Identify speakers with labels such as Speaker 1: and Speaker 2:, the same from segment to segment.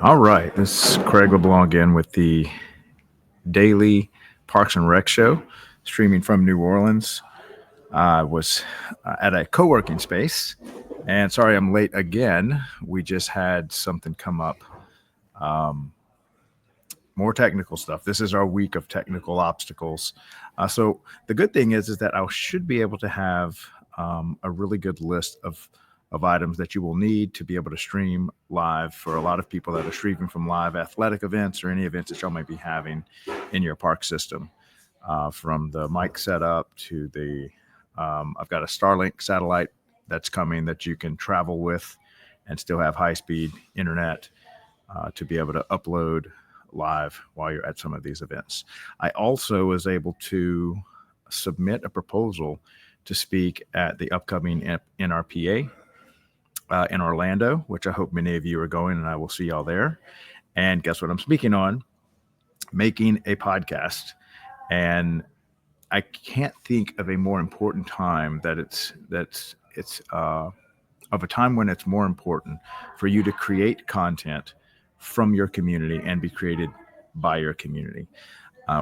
Speaker 1: All right, this is Craig LeBlanc again with the daily Parks and Rec show, streaming from New Orleans. I was at a co working space, and sorry I'm late again. We just had something come up. Um, More technical stuff. This is our week of technical obstacles. So the good thing is that I should be able to have a really good list of items that you will need to be able to stream live for a lot of people that are streaming from live athletic events or any events that y'all might be having in your park system. From the mic setup to I've got a Starlink satellite that's coming that you can travel with and still have high speed internet to be able to upload live while you're at some of these events. I also was able to submit a proposal to speak at the upcoming NRPA in Orlando, which I hope many of you are going, and I will see y'all there. And guess what I'm speaking on? Making a podcast. And I can't think of a more important time that's of a time when it's more important for you to create content from your community and be created by your community.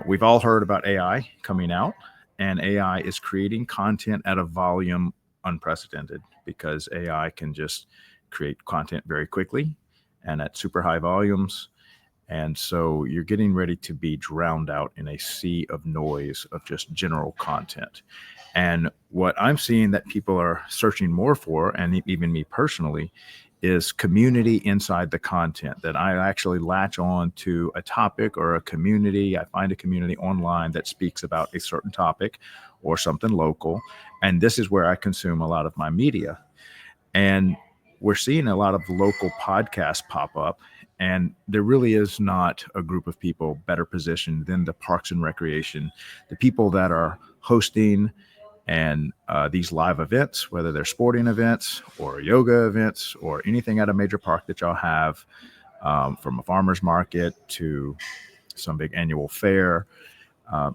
Speaker 1: We've all heard about AI coming out, and AI is creating content at a volume unprecedented because AI can just create content very quickly and at super high volumes. And so you're getting ready to be drowned out in a sea of noise of just general content. And what I'm seeing that people are searching more for, and even me personally, is community inside the content. That I actually latch on to a topic or a community. I find a community online that speaks about a certain topic or something local. And this is where I consume a lot of my media. And we're seeing a lot of local podcasts pop up, and there really is not a group of people better positioned than the Parks and Recreation, the people that are hosting and these live events, whether they're sporting events or yoga events or anything at a major park that y'all have, from a farmer's market to some big annual fair. uh,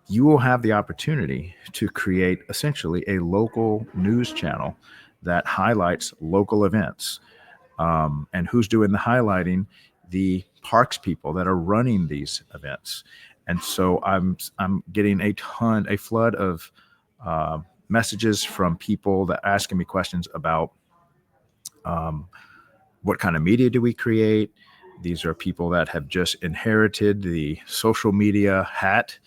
Speaker 1: you will have the opportunity to create essentially a local news channel that highlights local events. And who's doing the highlighting? The parks people that are running these events. And so I'm getting a flood of uh, messages from people that are asking me questions about um, what kind of media do we create. These are people that have just inherited the social media hat.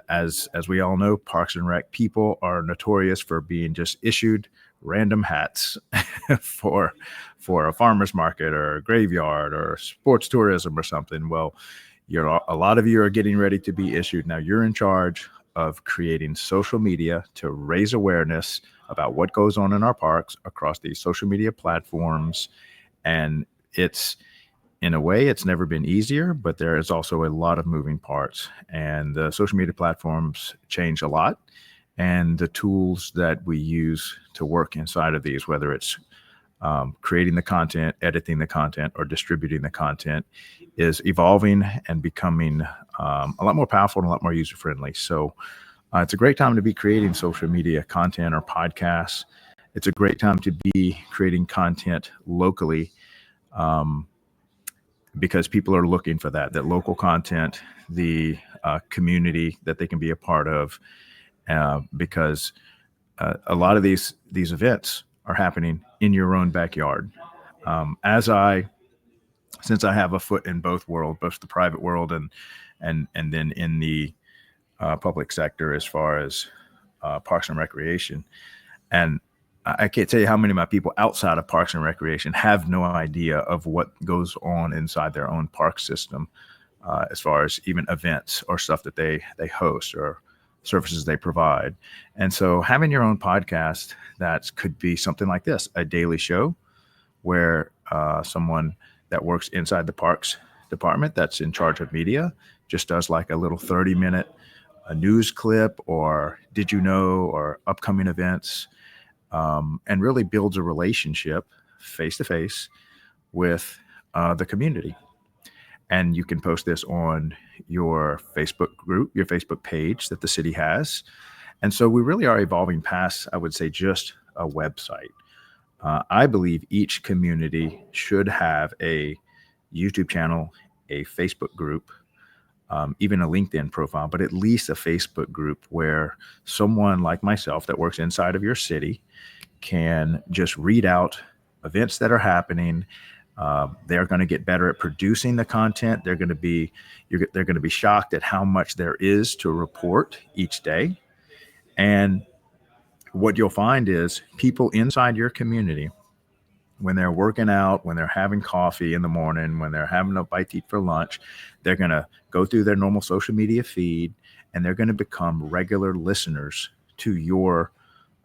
Speaker 1: As we all know, Parks and Rec people are notorious for being just issued random hats for for a farmer's market or a graveyard or sports tourism or something. Well, a lot of you are getting ready to be issued. Now you're in charge of creating social media to raise awareness about what goes on in our parks across these social media platforms. And it's in a way, it's never been easier, but there is also a lot of moving parts. And the social media platforms change a lot. And the tools that we use to work inside of these, whether it's creating the content, editing the content, or distributing the content, is evolving and becoming a lot more powerful and a lot more user friendly. So it's a great time to be creating social media content or podcasts. It's a great time to be creating content locally. Um, because people are looking for that local content, the community that they can be a part of, because a lot of these events are happening in your own backyard. As I Since I have a foot in both worlds, both the private world and then in the public sector as far as Parks and Recreation, and I can't tell you how many of my people outside of Parks and Recreation have no idea of what goes on inside their own park system, as far as even events or stuff that they host or services they provide. And so having your own podcast that could be something like this, a daily show where someone that works inside the parks department that's in charge of media just does like a little 30-minute a news clip or did you know or upcoming events, and really builds a relationship face to face with the community. And you can post this on your Facebook group, your Facebook page that the city has. And so we really are evolving past, I would say, just a website. I believe each community should have a YouTube channel, a Facebook group, even a LinkedIn profile, but at least a Facebook group where someone like myself that works inside of your city can just read out events that are happening. They're going to get better at producing the content. They're going to be shocked at how much there is to report each day. And what you'll find is people inside your community, when they're working out, when they're having coffee in the morning, when they're having a bite to eat for lunch, they're going to go through their normal social media feed, and they're going to become regular listeners to your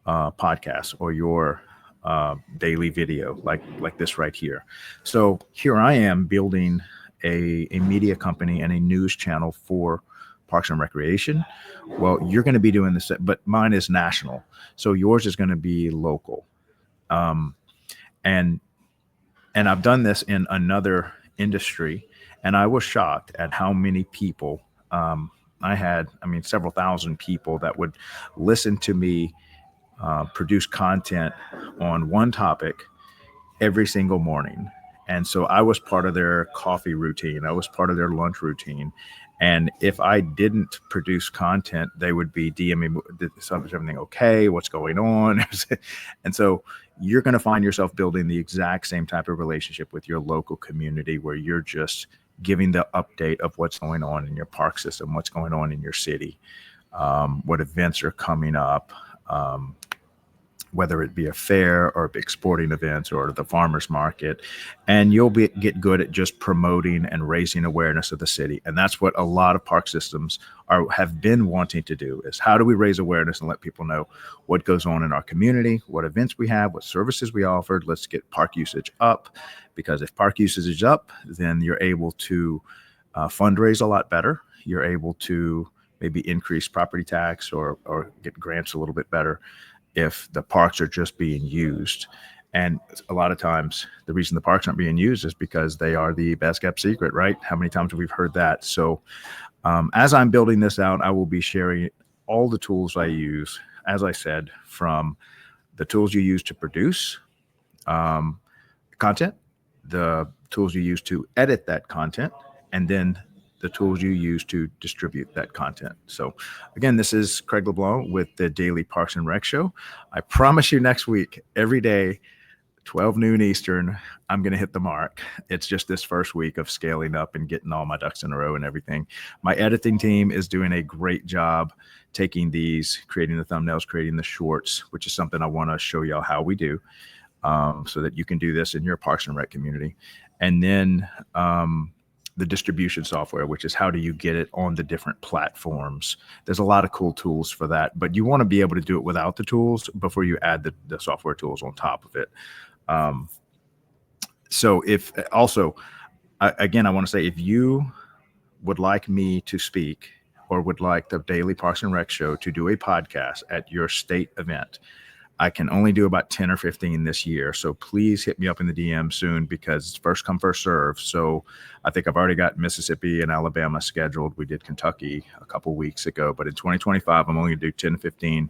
Speaker 1: podcast or your daily video like this right here. So here I am building a media company and a news channel for Parks and Recreation. Well, you're going to be doing this, but mine is national. So yours is going to be local. And I've done this in another industry, and I was shocked at how many people I had. I mean, several thousand people that would listen to me produce content on one topic every single morning. And so I was part of their coffee routine. I was part of their lunch routine. And if I didn't produce content, they would be DMing me, is everything okay? What's going on? And so you're going to find yourself building the exact same type of relationship with your local community, where you're just giving the update of what's going on in your park system, what's going on in your city, what events are coming up, whether it be a fair or big sporting events or the farmers market. And you'll get good at just promoting and raising awareness of the city. And that's what a lot of park systems have been wanting to do, is how do we raise awareness and let people know what goes on in our community, what events we have, what services we offered. Let's get park usage up, because if park usage is up, then you're able to fundraise a lot better. You're able to maybe increase property tax or get grants a little bit better if the parks are just being used. And a lot of times the reason the parks aren't being used is because they are the best kept secret, right? How many times have we heard that? So as I'm building this out, I will be sharing all the tools I use, as I said, from the tools you use to produce content, the tools you use to edit that content, and then the tools you use to distribute that content. So again, this is Craig LeBlanc with the Daily Parks and Rec Show. I promise you next week, every day, 12 noon Eastern, I'm going to hit the mark. It's just this first week of scaling up and getting all my ducks in a row and everything. My editing team is doing a great job taking these, creating the thumbnails, creating the shorts, which is something I want to show y'all how we do, so that you can do this in your Parks and Rec community. And then the distribution software, which is how do you get it on the different platforms. There's a lot of cool tools for that, but you want to be able to do it without the tools before you add the software tools on top of it. So if also, again, I want to say, if you would like me to speak or would like the Daily Parks and Rec Show to do a podcast at your state event, I can only do about 10 or 15 this year. So please hit me up in the DM soon, because it's first come, first serve. So I think I've already got Mississippi and Alabama scheduled. We did Kentucky a couple weeks ago, but in 2025, I'm only going to do 10 to 15.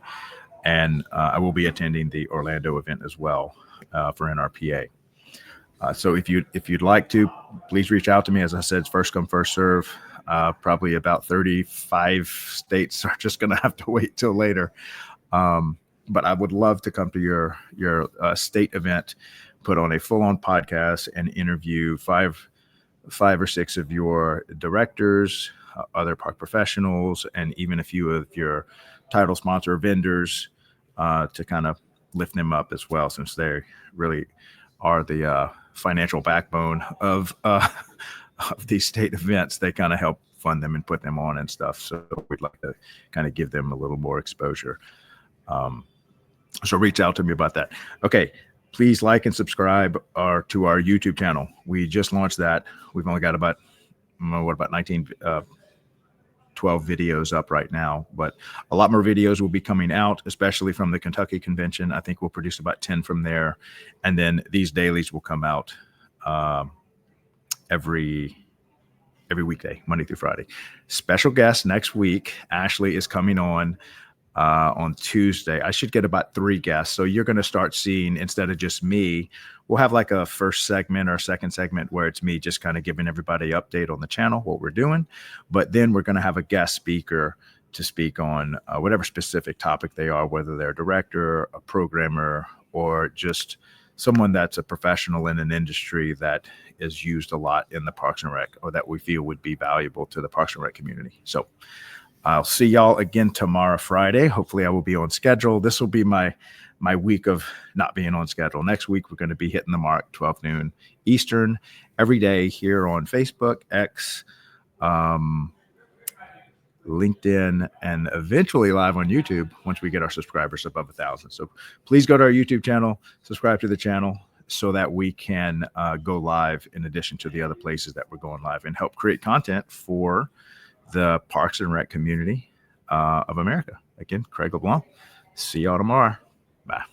Speaker 1: And I will be attending the Orlando event as well for NRPA. So if you'd like to, please reach out to me. As I said, it's first come, first serve. Probably about 35 states are just going to have to wait till later. But I would love to come to your state event, put on a full-on podcast, and interview five or six of your directors, other park professionals, and even a few of your title sponsor vendors to kind of lift them up as well, since they really are the financial backbone of these state events. They kind of help fund them and put them on and stuff. So we'd like to kind of give them a little more exposure. So reach out to me about that. Okay, please like and subscribe to our YouTube channel. We just launched that. We've only got about 19, 12 videos up right now, but a lot more videos will be coming out, especially from the Kentucky convention. I think we'll produce about 10 from there. And then these dailies will come out every weekday, Monday through Friday. Special guest next week, Ashley is coming on. on Tuesday. I should get about 3 guests. So you're going to start seeing, instead of just me, we'll have like a first segment or a second segment where it's me just kind of giving everybody an update on the channel, what we're doing. But then we're going to have a guest speaker to speak on whatever specific topic they are, whether they're a director, a programmer, or just someone that's a professional in an industry that is used a lot in the Parks and Rec, or that we feel would be valuable to the Parks and Rec community. So I'll see y'all again tomorrow, Friday. Hopefully I will be on schedule. This will be my week of not being on schedule. Next week, we're going to be hitting the mark, 12 noon Eastern, every day here on Facebook, X, LinkedIn, and eventually live on YouTube once we get our subscribers above 1,000. So please go to our YouTube channel, subscribe to the channel so that we can go live in addition to the other places that we're going live, and help create content for the Parks and Rec community of America. Again, Craig LeBlanc. See y'all tomorrow. Bye.